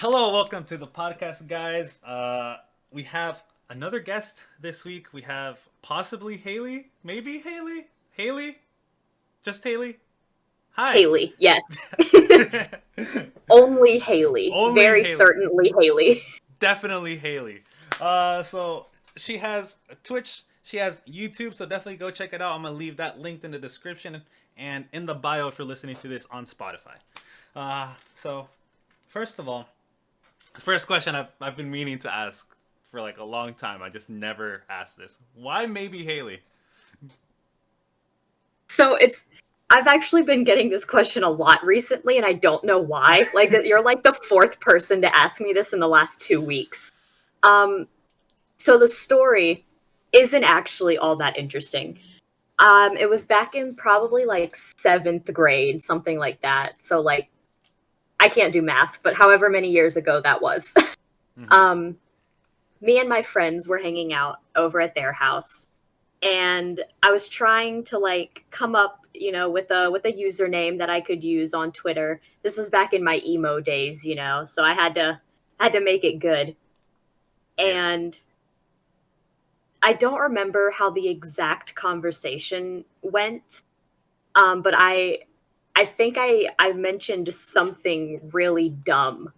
Hello, welcome to the podcast, guys. We have another guest this week. We have possibly Haley, maybe Haley, Haley, just Haley. Hi. Haley, yes. Only Haley. Only Very Haley. certainly Haley. Definitely Haley. So she has a Twitch, she has YouTube, so definitely go check it out. I'm gonna leave that linked in the description and in the bio if you're listening to this on Spotify. So first of all, first question I've been meaning to ask for like a long time. I just never asked this. Why maybe Haley? So I've actually been getting this question a lot recently, and I don't know why. Like, you're like the fourth person to ask me this in the last 2 weeks. So the story isn't actually all that interesting. It was back in probably like 7th grade, something like that. So like, I can't do math, but however many years ago that was. Mm-hmm. Me and my friends were hanging out over at their house, and I was trying to like come up, with a username that I could use on Twitter. This was back in my emo days, so I had to make it good. Yeah. And I don't remember how the exact conversation went, but I think I mentioned something really dumb,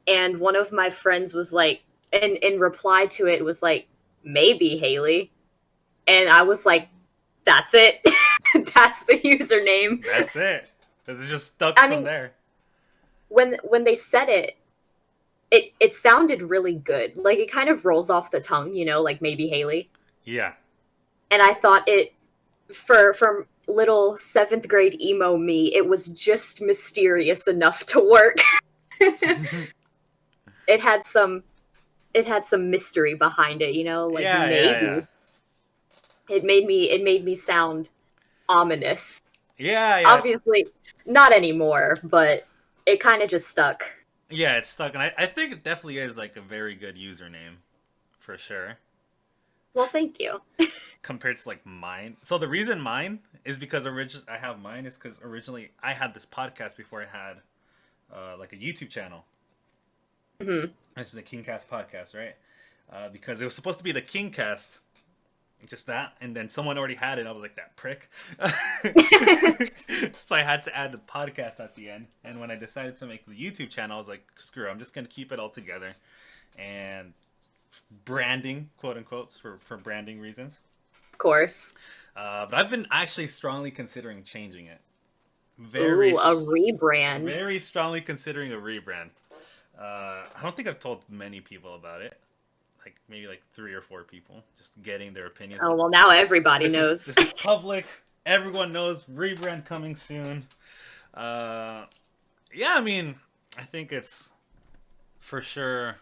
and one of my friends was like, and in reply to it was like, maybe Haley, and I was like, that's it. That's the username. That's it. It's just stuck I from mean, there. when they said it sounded really good. Like, it kind of rolls off the tongue, like maybe Haley. Yeah. And I thought it, for little 7th grade emo me, it was just mysterious enough to work. it had some it had some mystery behind it, like Yeah, yeah, yeah. maybe. It made me sound ominous. Yeah, yeah. Obviously not anymore, but it kind of just stuck. Yeah, it's stuck. And I think it definitely is like a very good username. For sure. Well, thank you. Compared to like mine. So the reason mine is because I have mine is because originally I had this podcast before I had like a YouTube channel. Hmm. It's the KingKast Podcast, right? Because it was supposed to be the KingKast, just that, and then someone already had it. I was like, that prick. So I had to add the podcast at the end. And when I decided to make the YouTube channel, I was like, screw it, I'm just gonna keep it all together, and branding, quote unquote, for branding reasons. Of course. But I've been actually strongly considering changing it. Ooh, a rebrand. Very strongly considering a rebrand. I don't think I've told many people about it. Like maybe like 3 or 4 people, just getting their opinions. Oh, well, now everybody knows. This is public. Everyone knows. Rebrand coming soon. Yeah, I mean, I think it's for sure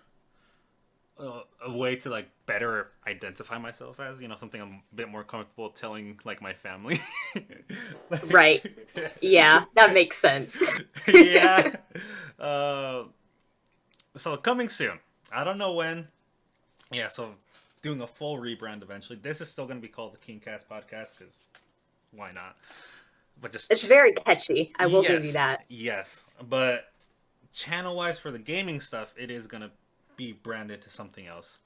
a way to like better identify myself as, something I'm a bit more comfortable telling like my family. Right. Yeah, that makes sense. Yeah. So coming soon. I don't know when. Yeah, so doing a full rebrand eventually. This is still going to be called the KingKast Podcast because why not? But just It's very catchy. I will give you that. Yes, but channel-wise for the gaming stuff, it is going to be branded to something else.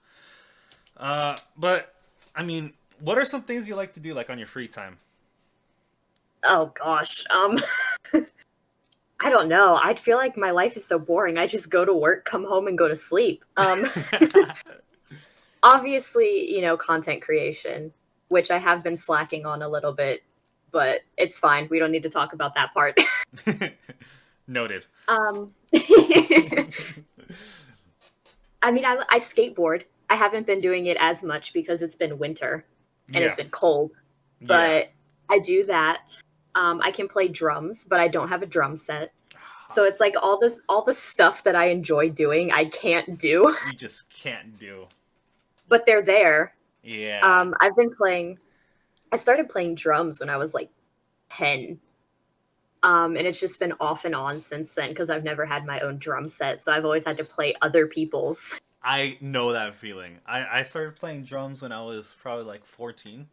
But I mean, what are some things you like to do like on your free time? Oh gosh. I don't know. I'd feel like my life is so boring. I just go to work, come home, and go to sleep. Obviously, content creation, which I have been slacking on a little bit, but it's fine. We don't need to talk about that part. Noted. I mean, I skateboard. I haven't been doing it as much because it's been winter and it's been cold, but I do that. I can play drums, but I don't have a drum set. So it's like all the stuff that I enjoy doing, I can't do. You just can't do. But they're there. Yeah. I started playing drums when I was like 10. And it's just been off and on since then because I've never had my own drum set. So I've always had to play other people's. I know that feeling. I started playing drums when I was probably like 14.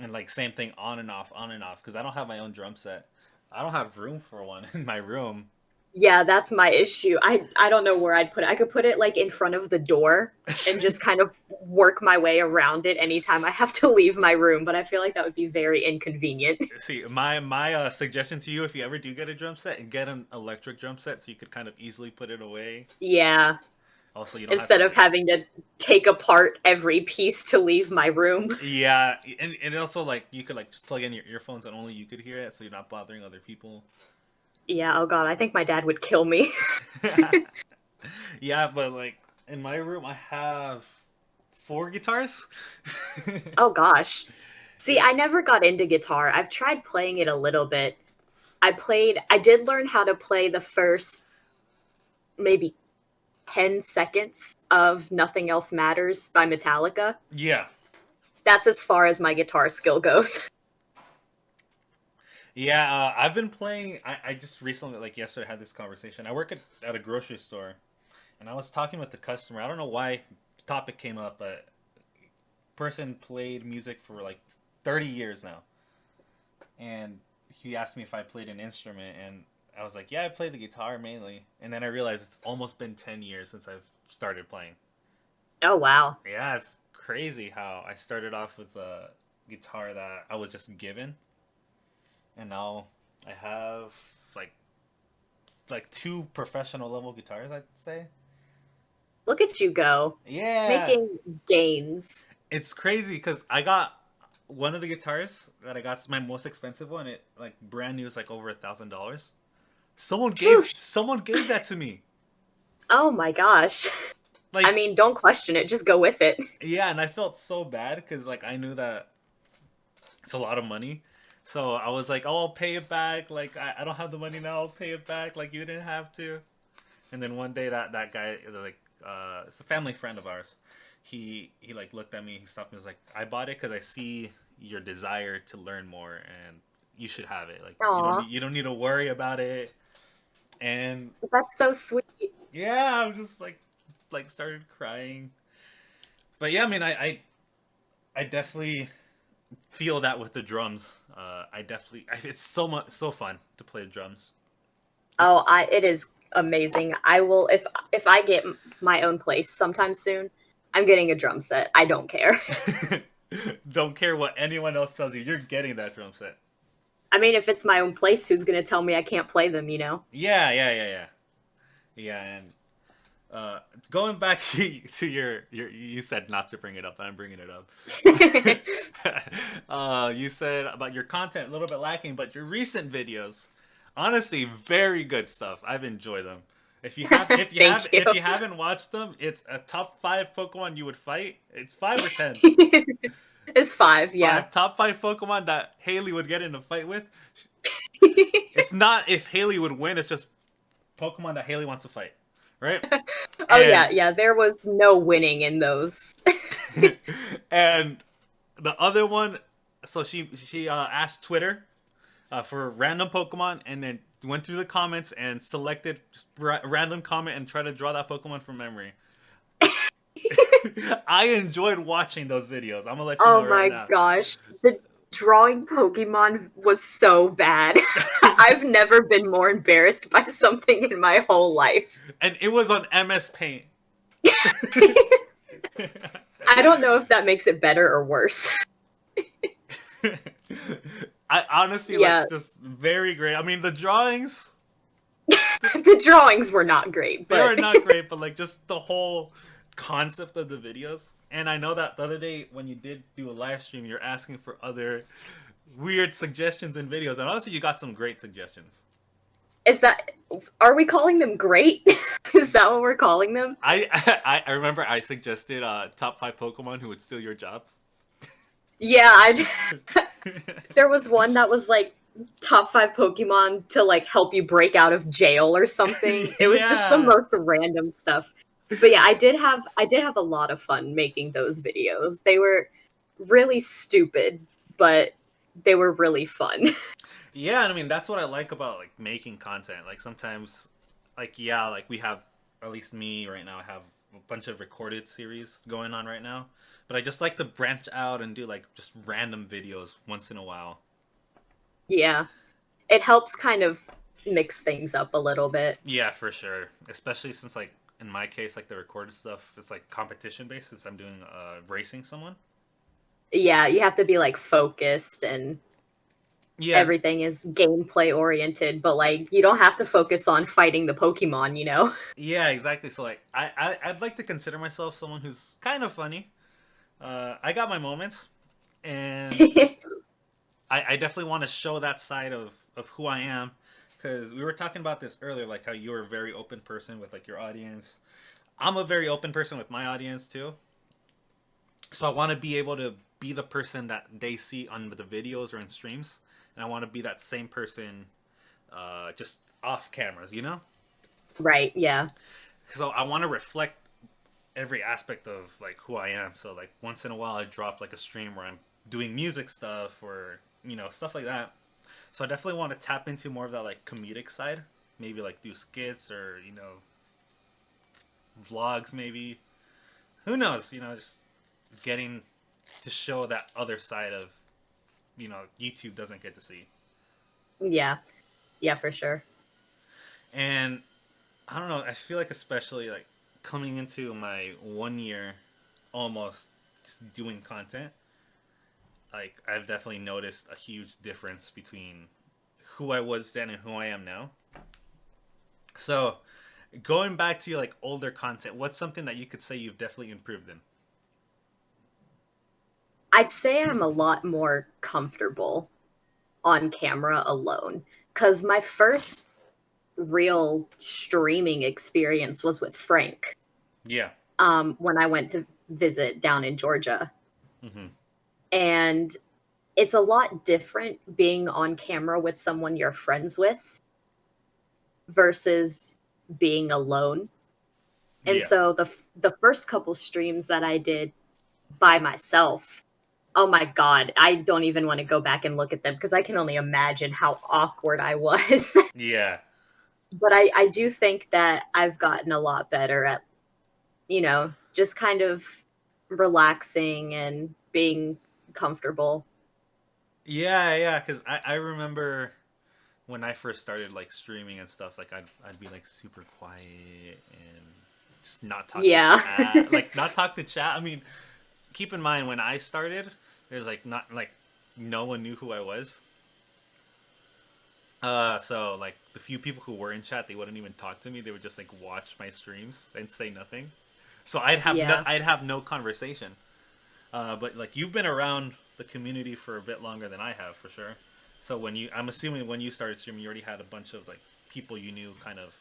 And like same thing on and off, because I don't have my own drum set. I don't have room for one in my room. Yeah, that's my issue. I don't know where I'd put it. I could put it like in front of the door and just kind of work my way around it anytime I have to leave my room, but I feel like that would be very inconvenient. See, my suggestion to you, if you ever do get a drum set, get an electric drum set so you could kind of easily put it away. Yeah, Also, you don't have instead to. of having to take apart every piece to leave my room. Yeah, and also like you could like just plug in your earphones and only you could hear it, so you're not bothering other people. Yeah, oh god, I think my dad would kill me. Yeah, but like in my room, I have 4 guitars. Oh gosh. See, I never got into guitar. I've tried playing it a little bit. I did learn how to play the first maybe 10 seconds of Nothing Else Matters by Metallica. Yeah. That's as far as my guitar skill goes. Yeah, I've been playing. I just recently, like yesterday, had this conversation. I work at a grocery store, and I was talking with the customer. I don't know why the topic came up, but person played music for like 30 years now, and he asked me if I played an instrument, and I was like, yeah, I play the guitar mainly. And then I realized it's almost been 10 years since I've started playing. Oh wow. Yeah, it's crazy how I started off with a guitar that I was just given, and now I have like 2 professional level guitars, I'd say. Look at you go. Yeah, Making gains. it's crazy because I got one of the guitars that I got is my most expensive one. It like brand new is like over $1,000. Phew. Someone gave that to me. Oh my gosh. Like, I mean, don't question it, just go with it. yeah, and I felt so bad because like I knew that it's a lot of money. So I was like, oh, I'll pay it back. Like I don't have the money now. I'll pay it back. Like you didn't have to. And then one day that guy, like it's a family friend of ours. He like looked at me. He stopped me. He was like, I bought it because I see your desire to learn more, and you should have it. Like Aw, you don't need to worry about it. And that's so sweet. yeah, I was just like started crying. But yeah, I mean, I definitely feel that with the drums. It's so fun to play the drums. Oh, It's it is amazing. I will if I get my own place sometime soon, I'm getting a drum set. I don't care. don't care what anyone else tells you. You're getting that drum set. I mean, if it's my own place, who's going to tell me I can't play them, you know? Yeah. And going back to your you said not to bring it up, but I'm bringing it up. You said about your content a little bit lacking, but your recent videos, honestly, very good stuff. I've enjoyed them. If you have Thank you. if you haven't watched them, it's a top 5 Pokemon you would fight. It's 5 or 10. It's 5, yeah. Top 5 Pokemon that Haley would get in a fight with. It's not if Haley would win. It's just Pokemon that Haley wants to fight, right? Oh And yeah. There was no winning in those. and the other one, so she asked Twitter for random Pokemon, and then went through the comments and selected random comment and tried to draw that Pokemon from memory. I enjoyed watching those videos. I'm gonna let you Oh know right my now. gosh. The drawing Pokemon was so bad. I've never been more embarrassed by something in my whole life. And it was on MS Paint. I don't know if that makes it better or worse. I honestly Yeah. like just very great. I mean, the drawings The drawings were not great, they were but not great, but like just the whole concept of the videos. And I know that the other day when you did do a live stream, you're asking for other weird suggestions and videos, and honestly, you got some great suggestions. are we calling them great? Is that what we're calling them? I remember I suggested top 5 Pokemon who would steal your jobs. Yeah, there was one that was like top 5 Pokemon to like help you break out of jail or something. It was just the Yeah. most random stuff. But yeah, I did have a lot of fun making those videos. They were really stupid, but they were really fun. Yeah, and I mean that's what I like about like making content. Like sometimes, like yeah, like we have at least me right now. I have a bunch of recorded series going on right now, but I just like to branch out and do like just random videos once in a while. Yeah. It helps kind of mix things up a little bit. Yeah, for sure. Especially since like in my case, like the recorded stuff, it's like competition based since I'm doing racing someone. Yeah, you have to be like focused and Yeah, everything is gameplay oriented, but like you don't have to focus on fighting the Pokemon, you know? yeah, exactly. So like I'd like to consider myself someone who's kind of funny. I got my moments, and I definitely want to show that side of who I am, because we were talking about this earlier, like how you're a very open person with like your audience. I'm a very open person with my audience too. So I want to be able to be the person that they see on the videos or in streams, and I want to be that same person, just off cameras, you know. Right, yeah. So I want to reflect every aspect of like who I am. So like once in a while I drop like a stream where I'm doing music stuff or stuff like that. So I definitely want to tap into more of that like comedic side. Maybe like do skits or vlogs maybe. Who knows? Just getting to show that other side of YouTube doesn't get to see. Yeah. Yeah, for sure. And I don't know, I feel like especially like coming into my 1 year almost just doing content, like I've definitely noticed a huge difference between who I was then and who I am now. So, going back to your like older content, what's something that you could say you've definitely improved in? I'd say I'm a lot more comfortable on camera alone because my first real streaming experience was with Frank Yeah. when I went to visit down in Georgia. Mm-hmm. And it's a lot different being on camera with someone you're friends with versus being alone. And Yeah. so the first couple streams that I did by myself, oh my god, I don't even want to go back and look at them because I can only imagine how awkward I was. Yeah. But I do think that I've gotten a lot better at, just kind of relaxing and being comfortable. Yeah, yeah, because I remember when I first started like streaming and stuff, like I'd be like super quiet and just not talk to Yeah. chat. Like not talk to chat. I mean, keep in mind when I started, there's like not like no one knew who I was. So like the few people who were in chat, they wouldn't even talk to me. They would just like watch my streams and say nothing. So Yeah. I'd have no conversation. But like you've been around the community for a bit longer than I have for sure. So I'm assuming when you started streaming, you already had a bunch of like people you knew kind of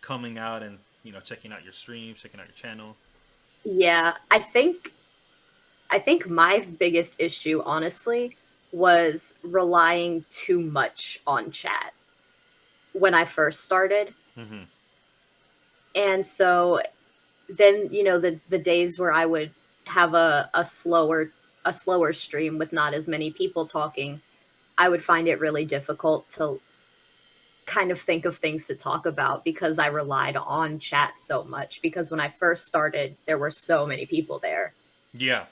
coming out and checking out your streams, checking out your channel. Yeah, I think my biggest issue honestly was relying too much on chat when I first started. Mm-hmm. And so then, the days where I would have a slower stream with not as many people talking, I would find it really difficult to kind of think of things to talk about because I relied on chat so much because when I first started there were so many people there. Yeah.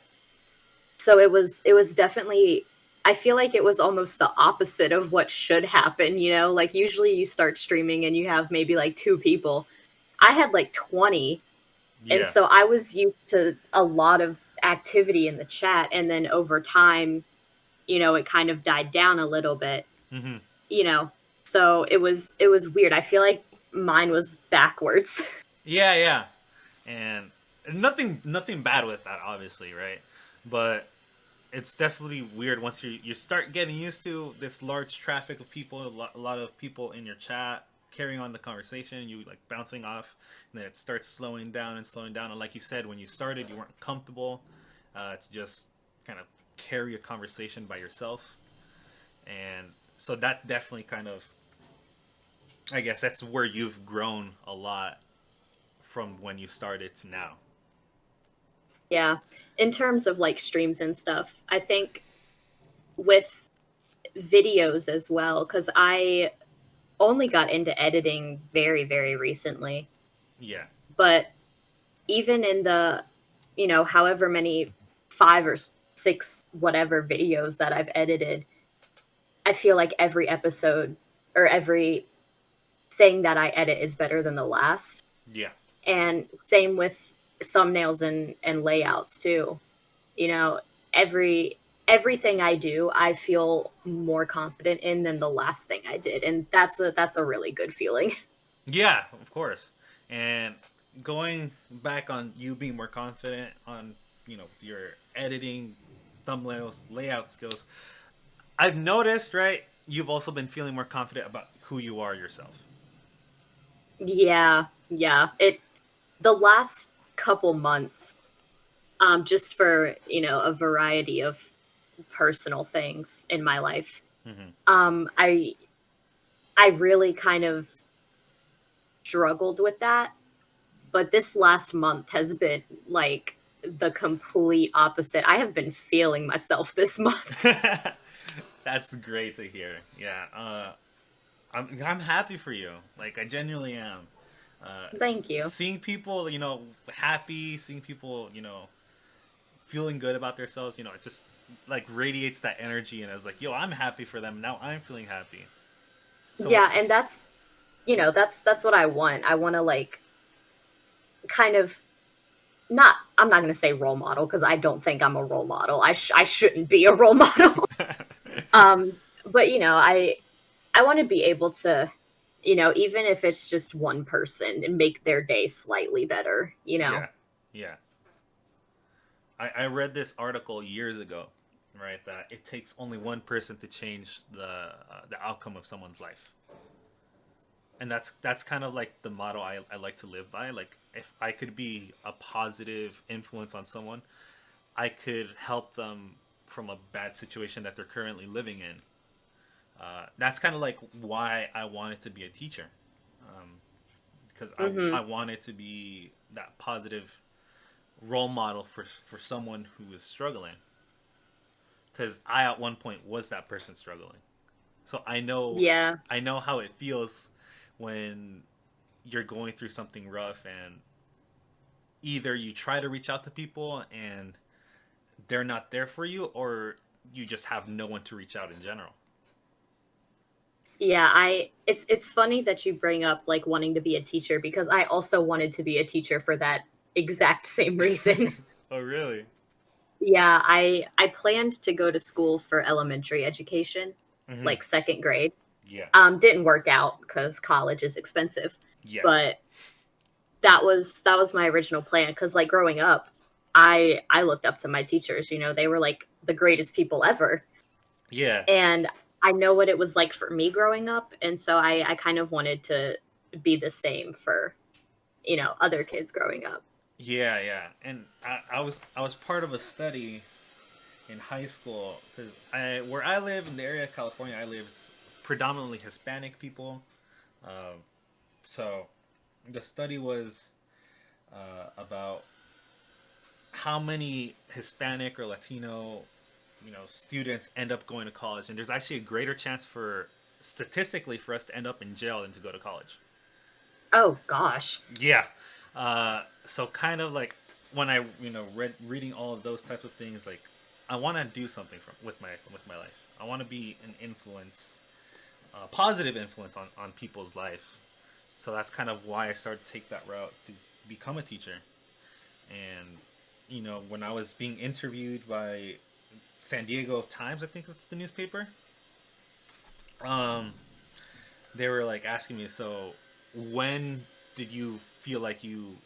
So it was definitely, I feel like it was almost the opposite of what should happen, like usually you start streaming and you have maybe like two people. I had like 20. And Yeah. so I was used to a lot of activity in the chat. And then over time, it kind of died down a little bit, Mm-hmm. you know. So it was weird. I feel like mine was backwards. Yeah, yeah. And nothing bad with that, obviously, right? But it's definitely weird once you start getting used to this large traffic of people, a lot of people in your chat carrying on the conversation, you like bouncing off, and then it starts slowing down and slowing down. And like you said, when you started, you weren't comfortable to just kind of carry a conversation by yourself, and so that definitely kind of, I guess that's where you've grown a lot from when you started to now. Yeah. In terms of like streams and stuff, I think with videos as well, because I only got into editing very, very recently. Yeah. But even in the, however many 5 or 6 whatever videos that I've edited, I feel like every episode or every thing that I edit is better than the last. Yeah. And same with thumbnails and layouts too. You know, everything I do, I feel more confident in than the last thing I did, and that's a really good feeling. Yeah, of course. And going back on you being more confident on, your editing, thumbnails, layout skills, I've noticed, right, you've also been feeling more confident about who you are yourself. Yeah, yeah. The last couple months, just for, a variety of personal things in my life, Mm-hmm. um, I I really kind of struggled with that. But this last month has been like the complete opposite. I have been feeling myself this month. That's great to hear. Yeah, I'm happy for you. Like I genuinely am. Thank you. Seeing people, happy, seeing people, feeling good about themselves, it just like radiates that energy. And I was like, yo, I'm happy for them. Now I'm feeling happy. So Yeah, and that's what I want. I want to like kind of not I'm not going to say role model because I don't think I'm a role model. I shouldn't be a role model. um but I want to be able to, even if it's just one person and make their day slightly better. yeah, yeah. I read this article years ago, right? That it takes only one person to change the outcome of someone's life, and that's kind of like the motto I like to live by. Like if I could be a positive influence on someone, I could help them from a bad situation that they're currently living in. That's kind of like why I wanted to be a teacher, because I Mhm. wanted to be that positive role model for someone who is struggling. Because I at one point was that person struggling, so Yeah. I know how it feels when you're going through something rough and either you try to reach out to people and they're not there for you, or you just have no one to reach out in general. Yeah, it's funny that you bring up like wanting to be a teacher because I also wanted to be a teacher for that exact same reason. Oh, really? Yeah, I planned to go to school for elementary education, Mm-hmm. like second grade. Yeah. Didn't work out because college is expensive. Yes. But that was my original plan because like growing up, I looked up to my teachers. They were like the greatest people ever, Yeah. and I know what it was like for me growing up, and so I kind of wanted to be the same for other kids growing up. Yeah. Yeah. And I was part of a study in high school because I where I live in the area of California I live is predominantly Hispanic people. Um, so the study was about how many Hispanic or Latino, students end up going to college, and there's actually a greater chance for statistically for us to end up in jail than to go to college. Oh gosh. Yeah. So kind of like when I reading all of those types of things, like I want to do something with my life. I want to be an influence, a positive influence on people's life. So that's kind of why I started to take that route to become a teacher. And when I was being interviewed by San Diego Times, I think that's the newspaper. Um, they were like asking me, so when did you feel like you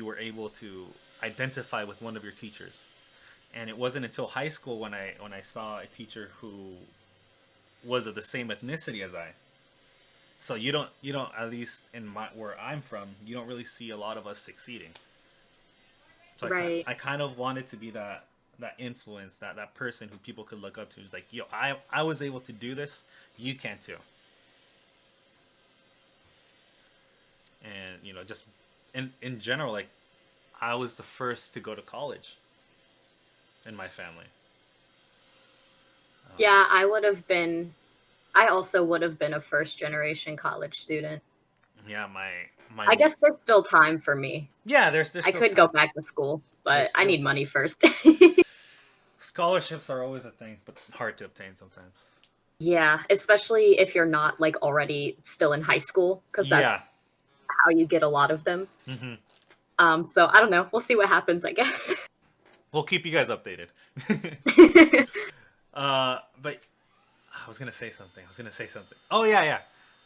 were able to identify with one of your teachers? And it wasn't until high school when I saw a teacher who was of the same ethnicity as I. So you don't at least in my where I'm from, you don't really see a lot of us succeeding. So Right. I kind of wanted to be that influence, that person who people could look up to. It's like, yo, I was able to do this, you can too. And just in general, like I was the first to go to college in my family. Um, Yeah, I also would have been a first generation college student. yeah, my I guess there's still time for me. yeah, there's I still could time. go back to school, There's but I still need time. money first. Scholarships are always a thing, but hard to obtain sometimes. Yeah, especially if you're not like already still in high school, because Yeah. that's how you get a lot of them. Hmm. So I don't know. We'll see what happens, I guess. We'll keep you guys updated. But I was gonna say something. Oh yeah,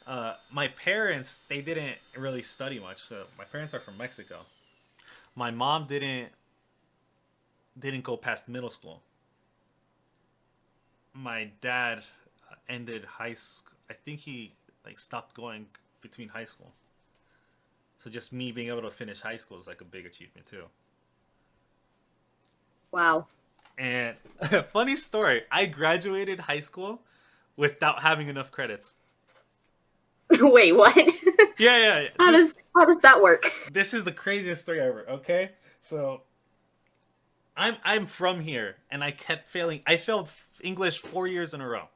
yeah. My parents, they didn't really study much. So my parents are from Mexico. My mom didn't go past middle school. My dad ended high school. I think he like stopped going between high school. So just me being able to finish high school is like a big achievement too. Wow. And funny story, I graduated high school without having enough credits. Wait, what? Yeah, yeah, yeah. How does that work? This is the craziest story ever. Okay, so I'm from here, and I kept failing. I failed English 4 years in a row.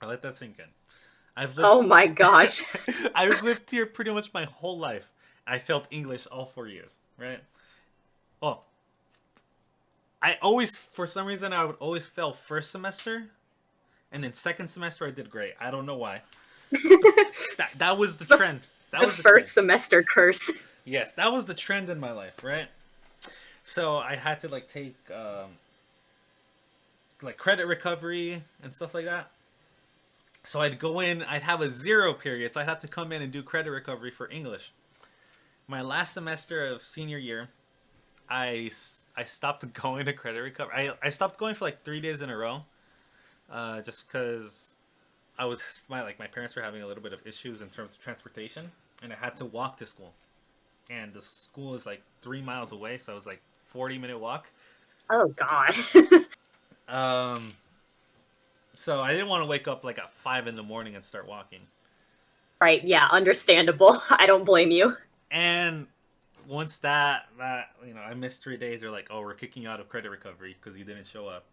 I let that sink in. I've lived. Oh my gosh. I've lived here pretty much my whole life. I failed English all 4 years. Right. Oh, I always, for some reason, I would always fail first semester, and then second semester I did great. I don't know why. That was the trend. That The was the first trend. semester curse. Yes, that was the trend in my life, right? So I had to like take like credit recovery and stuff like that. So I'd go in, I'd have a 0 period, so I'd have to come in and do credit recovery for English. My last semester of senior year, I stopped going to credit recovery. I stopped going for like 3 days in a row, just because my parents were having a little bit of issues in terms of transportation, and I had to walk to school. And the school is like 3 miles away, so it was like 40-minute walk. Oh god. Um, so I didn't want to wake up like at 5 in the morning and start walking. Right, yeah, understandable. I don't blame you. And once that I missed 3 days, they're like, "Oh, we're kicking you out of credit recovery because you didn't show up."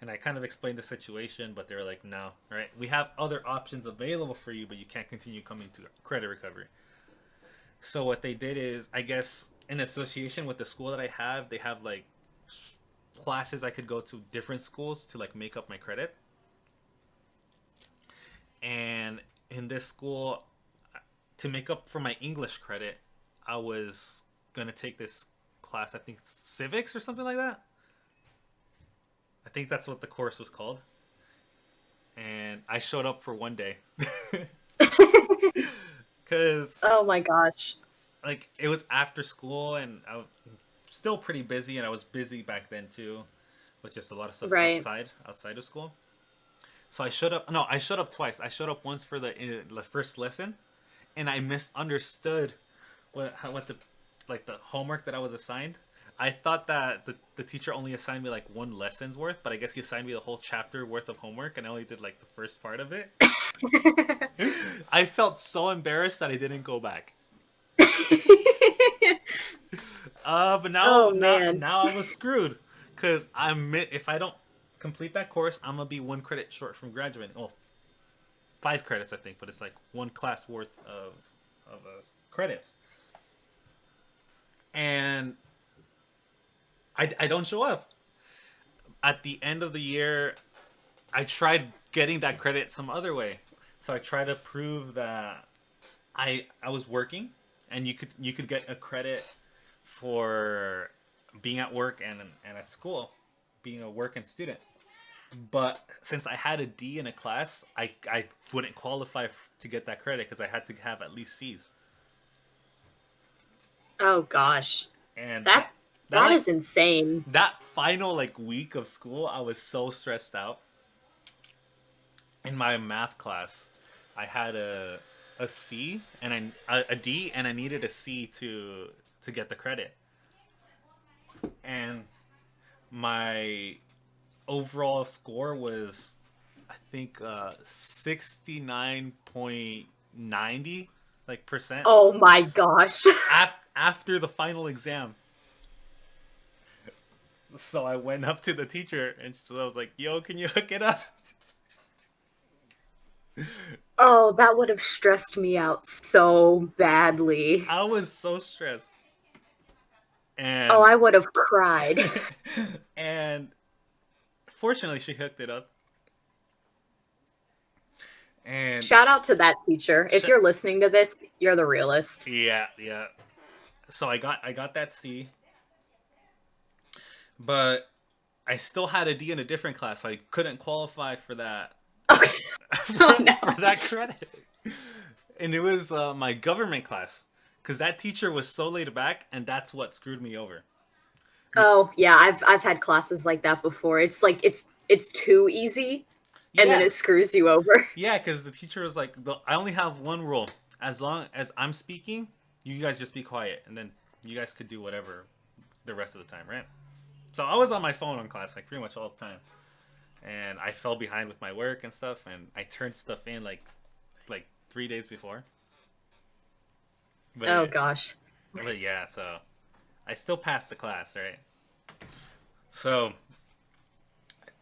And I kind of explained the situation, but they were like, "No, right? We have other options available for you, but you can't continue coming to credit recovery." So what they did is, I guess, in association with the school that I have, they have like classes I could go to different schools to like make up my credit. And in this school, to make up for my English credit, I was gonna take this class. I think civics or something like that. I think that's what the course was called. And I showed up for one day because Oh my gosh. like it was after school, and I was still pretty busy, and I was busy back then too, with just a lot of stuff Right. outside of school. So I showed up. No, I showed up twice. I showed up once for the first lesson, and I misunderstood what the like the homework that I was assigned. I thought that the teacher only assigned me like one lesson's worth, but I guess he assigned me the whole chapter worth of homework, and I only did like the first part of it. I felt so embarrassed that I didn't go back. But Oh man. now I was screwed because if I don't complete that course, I'm gonna be 1 credit short from graduating. Well, 5 credits I think, but it's like one class worth of credits, and I don't show up. At the end of the year, I tried getting that credit some other way. So I tried to prove that I was working, and you could get a credit for being at work and at school, being a working student. But since I had a D in a class, I wouldn't qualify to get that credit because I had to have at least C's. Oh gosh. And That that that like is insane. that final like week of school, I was so stressed out. In my math class, I had a C and a D, and I needed a C to get the credit. And my overall score was, I think, 69.90 like percent Oh my gosh. after the final exam. So I went up to the teacher, and so I was like, "Yo, can you hook it up?" Oh, that would have stressed me out so badly. I was so stressed. Oh, And I would have cried. and fortunately she hooked it up. And Shout out to that teacher. If you're listening to this, you're the realist. yeah, yeah. So I got that C, but I still had a D in a different class, so I couldn't qualify for that Oh for no. that credit. And it was my government class, because that teacher was so laid back, and that's what screwed me over. Oh yeah, I've had classes like that before. It's like it's too easy, and then Yeah, it screws you over. yeah, because the teacher was like, I only have one rule. As long as I'm speaking, you guys just be quiet, and then you guys could do whatever the rest of the time, right? So I was on my phone in class like pretty much all the time, and I fell behind with my work and stuff, and I turned stuff in like 3 days before. But Oh yeah, gosh. but yeah, so I still passed the class, right? So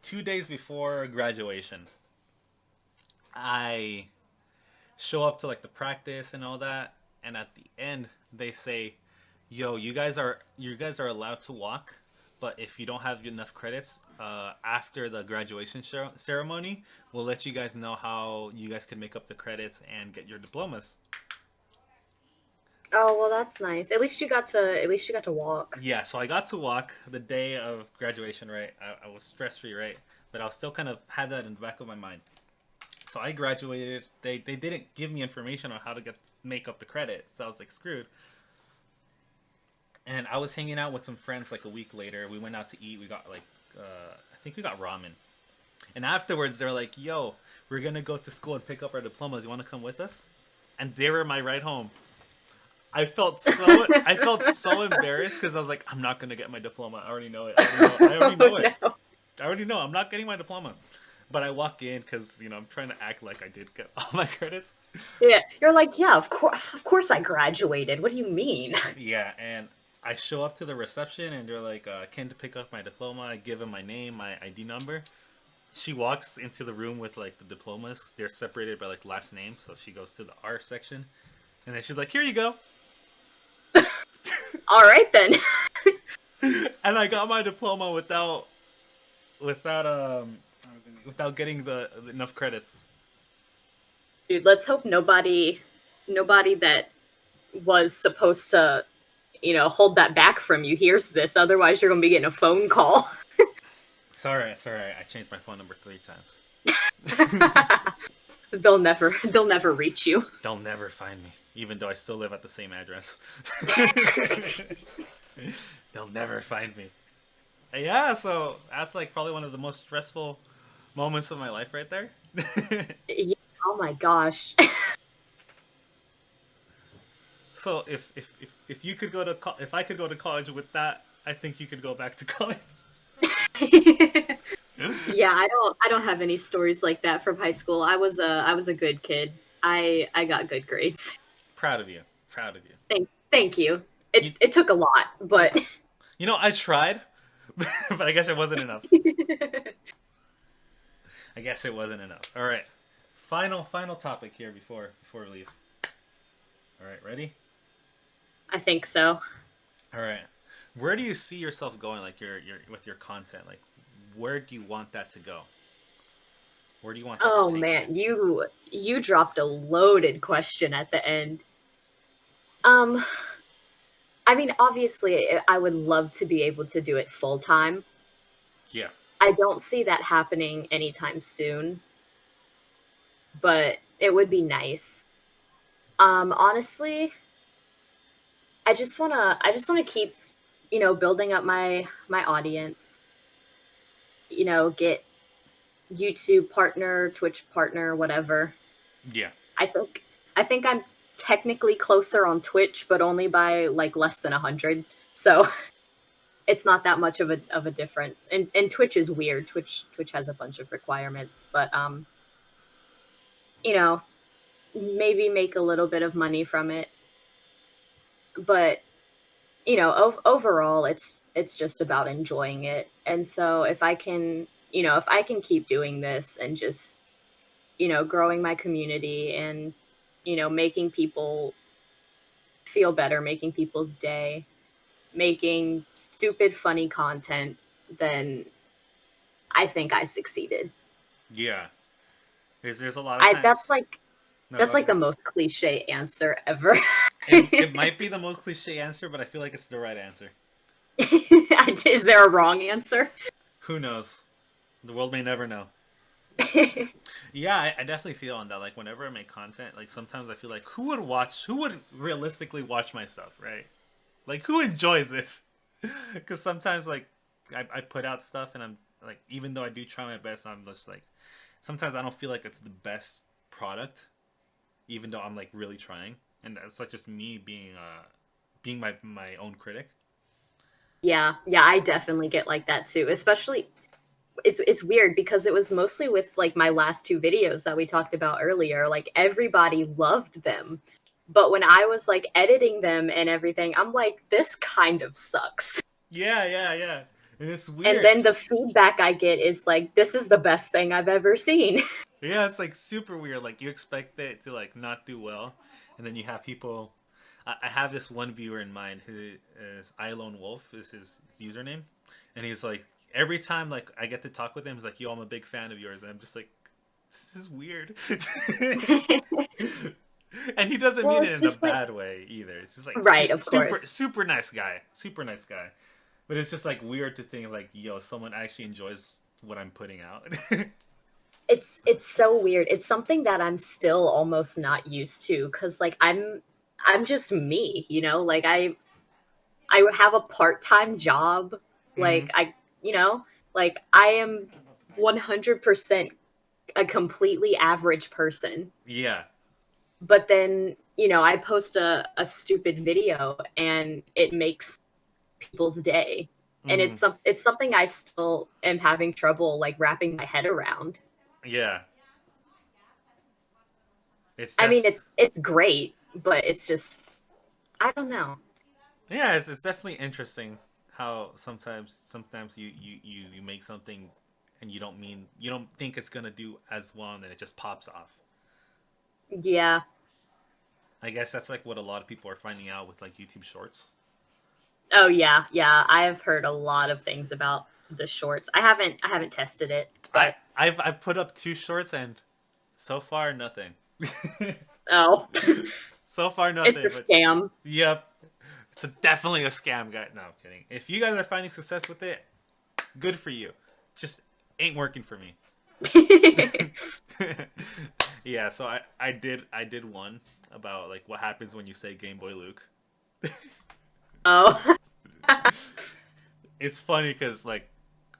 2 days before graduation, I show up to like the practice and all that, and at the end they say, "Yo, you guys are allowed to walk, but if you don't have enough credits after the graduation ceremony, we'll let you guys know how you guys can make up the credits and get your diplomas." Oh well, that's nice. At least you got to walk. Yeah, so I got to walk the day of graduation, right? I was stress free, right? But I was still kind of had that in the back of my mind. So I graduated. They didn't give me information on how to make up the credit, so I was like screwed. And I was hanging out with some friends like a week later. We went out to eat. We got like I think we got ramen. And afterwards, they're like, "Yo, we're gonna go to school and pick up our diplomas. You want to come with us?" And they were my ride home. I felt so embarrassed because I was like, I'm not gonna get my diploma. I already know it. I already know Oh it. no. I already know. I'm not getting my diploma. But I walk in because I'm trying to act like I did get all my credits. Yeah, you're like, yeah, of course, I graduated. What do you mean? Yeah, and I show up to the reception and they're like, "Can to pick up my diploma?" I give them my name, my ID number. She walks into the room with like the diplomas. They're separated by like last name, so she goes to the R section, and then she's like, "Here you go." All right then. And I got my diploma without without getting the enough credits. Dude, let's hope nobody that was supposed to, hold that back from you hears this. Otherwise, you're gonna be getting a phone call. Sorry, I changed my phone number 3 times. They'll never reach you. They'll never find me, even though I still live at the same address. They'll never find me. Yeah, so that's like probably one of the most stressful moments of my life right there. Yeah, oh my gosh. So if you could if I could go to college with that, I think you could go back to college. Yeah, I don't have any stories like that from high school. I was a good kid. I got good grades. Proud of you. Proud of you. Thank you. You, It took a lot, but I tried, but I guess it wasn't enough. I guess it wasn't enough. All right. Final topic here before we leave. All right, ready? I think so. All right. Where do you see yourself going, like your with your content? Like, where do you want that to go? Where do you want that Oh to take man, you dropped a loaded question at the end. Um, I mean, obviously, I would love to be able to do it full time. you? Yeah. I don't see that happening anytime soon, but it would be nice. Honestly, I just wanna keep, building up my audience. Get YouTube partner, Twitch partner, whatever. Yeah. I think I think I'm technically closer on Twitch, but only by like less than 100. So it's not that much of a difference. And Twitch is weird. Twitch has a bunch of requirements, but you know, maybe make a little bit of money from it. But overall, it's just about enjoying it. And so if I can keep doing this and just growing my community and making people feel better, making people's day, making stupid funny content, then I think I succeeded. Yeah. There's a lot of times. That's like No, that's go like the ahead. most cliche answer ever. It might be the most cliche answer, but I feel like it's the right answer. Is there a wrong answer? Who knows? The world may never know. Yeah, I definitely feel on that. Like whenever I make content, like sometimes I feel like who would realistically watch my stuff, right? Like who enjoys this? Because sometimes like I put out stuff and I'm like, even though I do try my best, I'm just like, sometimes I don't feel like it's the best product, even though I'm like really trying, and that's like just me being my own critic. Yeah, yeah, I definitely get like that too. Especially it's weird because it was mostly with like my last two videos that we talked about earlier. Like everybody loved them. But when I was like editing them and everything, I'm like, this kind of sucks. Yeah, yeah, yeah. And it's And weird. then the feedback I get is like, this is the best thing I've ever seen. Yeah, it's like super weird. Like you expect it to like not do well, and then you have people. I have this one viewer in mind who is iLone Wolf is his username, and he's like every time like I get to talk with him, he's like, "Yo, I'm a big fan of yours," and I'm just like, "This is weird." And he doesn't Well, mean it it's in a just like, bad way either. It's just like right, of super course. super nice guy, super nice guy. But it's just like weird to think like, yo, someone actually enjoys what I'm putting out. It's so weird. It's something that I'm still almost not used to because like I'm just me, you know? Like I have a part-time job. Hmm. Like you know, like I am 100% a completely average person. Yeah. But then, I post a stupid video and it makes people's day. And Hmm. it's something I still am having trouble like wrapping my head around. Yeah. It's I mean, def it's great, but it's just I don't know. Yeah, it's definitely interesting how sometimes you make something and you don't think it's gonna do as well and then it just pops off. Yeah. I guess that's like what a lot of people are finding out with like YouTube Shorts. Oh yeah, yeah. I have heard a lot of things about the shorts. I haven't tested it, I but I've put up two shorts and so far nothing. oh, So far it's nothing, a but scam. yep, definitely a scam, guy. No, I'm kidding. If you guys are finding success with it, good for you. Just ain't working for me. Yeah, so I did one about like what happens when you say Game Boy Luke. Oh. It's funny because like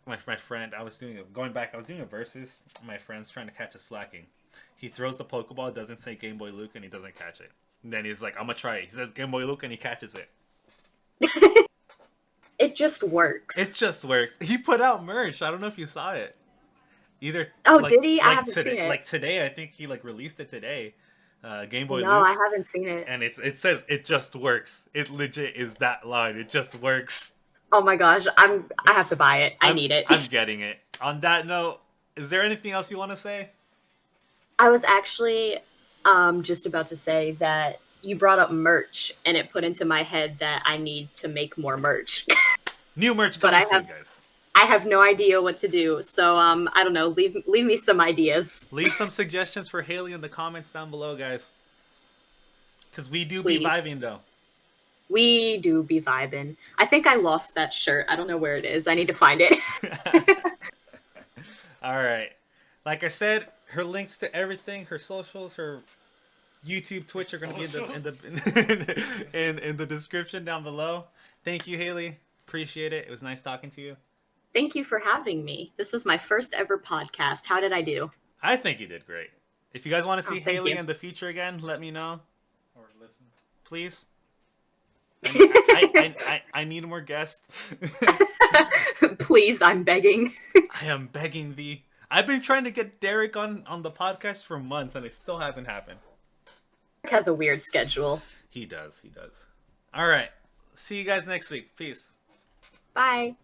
my friend, I was doing a versus. My friend's trying to catch a slacking. He throws the Pokeball, doesn't say Game Boy Luke, and he doesn't catch it. And then he's like, "I'm gonna try it." He says Game Boy Luke, and he catches it. It just It works. just works. He put out merch. I don't know if you saw it. Either Oh, did he? I haven't seen it. like today, I think he like released it today. Game Boy No, I Luke, haven't seen it. and it says it just works. It legit is that line. It just works. Oh my gosh, I have to buy it. I need it. I'm getting it. On that note, is there anything else you want to say? I was actually just about to say that you brought up merch and it put into my head that I need to make more merch. New merch But coming soon, guys. I have no idea what to do. So I don't know, leave me some ideas, Leave some suggestions for Haley in the comments down below, guys. Because we do be please. vibing though. We do be vibing. I think I lost that shirt. I don't know where it is. I need to find it. All right. Like I said, her links to everything, her socials, her YouTube, Twitch are going to be in the description down below. Thank you, Haley. Appreciate it. It was nice talking to you. Thank you for having me. This was my first ever podcast. How did I do? I think you did great. If you guys want to Oh, see thank Haley you. in the future again, let me know or listen, please. I need more guests. Please, I'm begging. I am begging thee. I've been trying to get Derek on the podcast for months, and it still hasn't happened. Has a weird schedule. He does. He does. All right. See you guys next week. Peace. Bye.